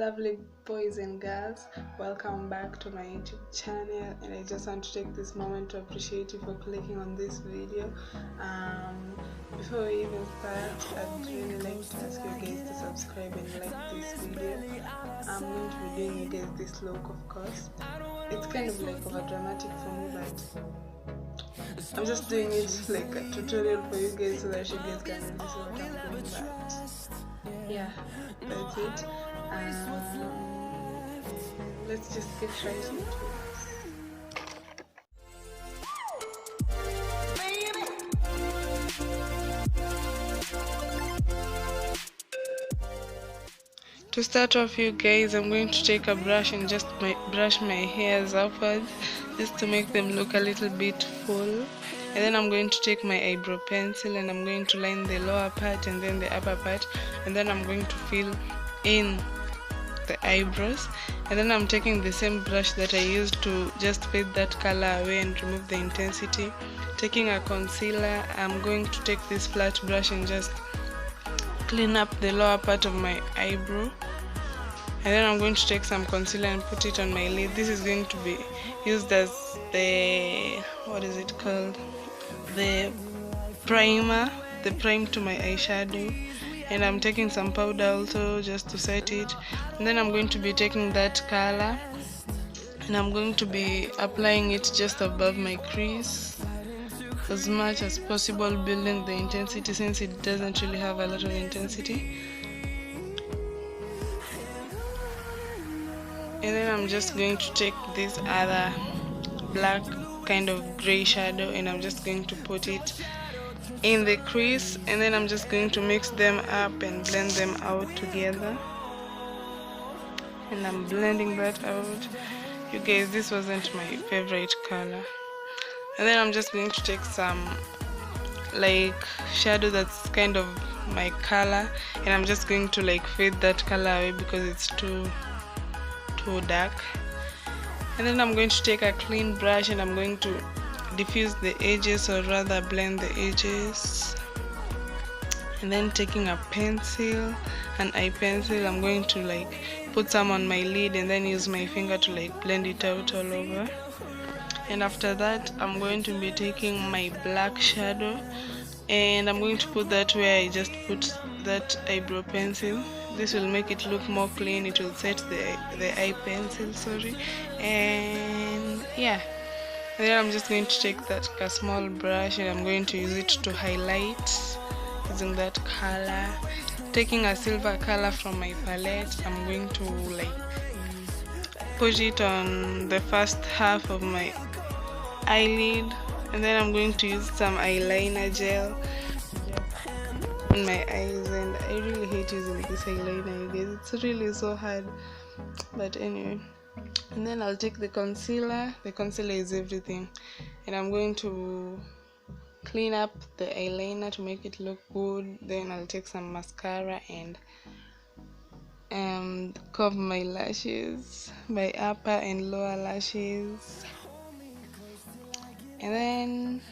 lovely boys and girls, welcome back to my YouTube channel, and I just want to take this moment to appreciate you for clicking on this video. Before we even start, I'd really like to ask you guys to subscribe and like this video. I'm going to be doing you guys this look, of course. It's kind of like over dramatic for me, but I'm just doing it like a tutorial for you guys so that you guys can really see what I'm doing. But yeah, that's it. Let's just get right into it. To start off, you guys, I'm going to take a brush and just brush my hairs upwards just to make them look a little bit full. And then I'm going to take my eyebrow pencil and I'm going to line the lower part and then the upper part, and then I'm going to fill in the eyebrows. And then I'm taking the same brush that I used to just fade that color away and remove the intensity. Taking a concealer, I'm going to take this flat brush and just clean up the lower part of my eyebrow. And then I'm going to take some concealer and put it on my lid. This is going to be used as the, what is it called, the primer, the prime to my eyeshadow. And I'm taking some powder also just to set it. And then I'm going to be taking that color and I'm going to be applying it just above my crease as much as possible, building the intensity since it doesn't really have a lot of intensity. And then I'm just going to take this other black kind of gray shadow and I'm just going to put it in the crease, and then I'm just going to mix them up and blend them out together. And I'm blending that out. You guys, this wasn't my favorite color. And then I'm just going to take some like shadow that's kind of my color, and I'm just going to like fade that color away because it's too dark. And then I'm going to take a clean brush and I'm going to diffuse the edges, or rather blend the edges. And then taking a pencil, an eye pencil, I'm going to like put some on my lid and then use my finger to like blend it out all over. And after that, I'm going to be taking my black shadow and I'm going to put that where I just put that eyebrow pencil. This will make it look more clean. It will set the eye pencil, sorry. And yeah, and then I'm just going to take that a small brush and I'm going to use it to highlight using that color. Taking a silver color from my palette, I'm going to like put it on the first half of my eyelid, and then I'm going to use some eyeliner gel in my eyes. And I really hate using this eyeliner, you guys. It's really so hard, but anyway. And then I'll take the concealer. The concealer is everything, and I'm going to clean up the eyeliner to make it look good. Then I'll take some mascara and curve my lashes, my upper and lower lashes. And then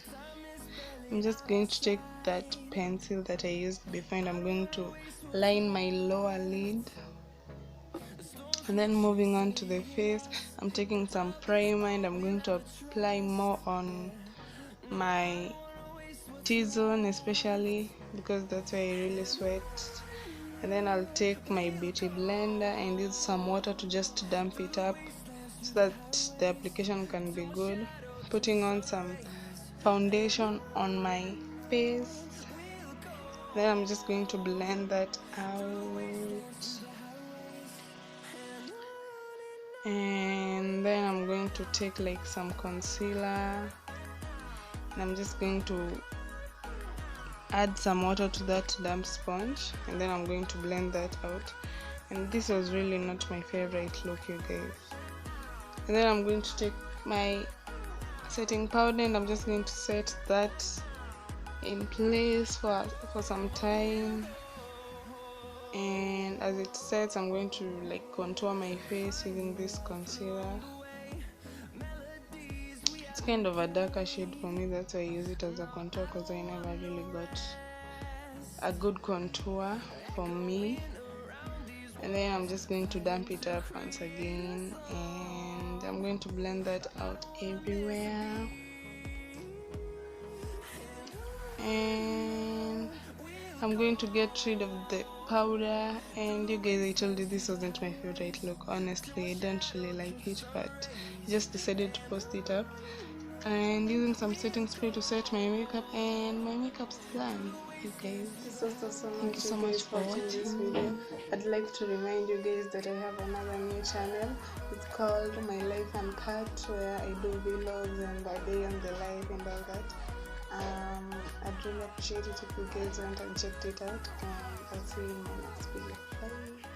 I'm just going to take that pencil that I used before and I'm going to line my lower lid. And then moving on to the face, I'm taking some primer and I'm going to apply more on my T-zone, especially because that's where I really sweat. And then I'll take my beauty blender and use some water to just damp it up so that the application can be good. Putting on some foundation on my face. Then I'm just going to blend that out. And then I'm going to take like some concealer and I'm just going to add some water to that damp sponge, and then I'm going to blend that out. And this was really not my favorite look, you guys. And then I'm going to take my setting powder and I'm just going to set that in place for some time. And as it sets, I'm going to like contour my face using this concealer. It's kind of a darker shade for me, that's why I use it as a contour, because I never really got a good contour for me. and then I'm just going to damp it up once again, and I'm going to blend that out everywhere. And I'm going to get rid of the powder. And you guys, I told you this wasn't my favorite look. Honestly, I don't really like it, but I just decided to post it up. And using some setting spray to set my makeup, and my makeup's done, you guys. Thank you so much for watching this video. I'd like to remind you guys that I have another new channel. It's called My Life Uncut, where I do vlogs and a day on the life and all that. I'd really appreciate it if you guys went and checked it out, and I'll see you in my next video. Bye.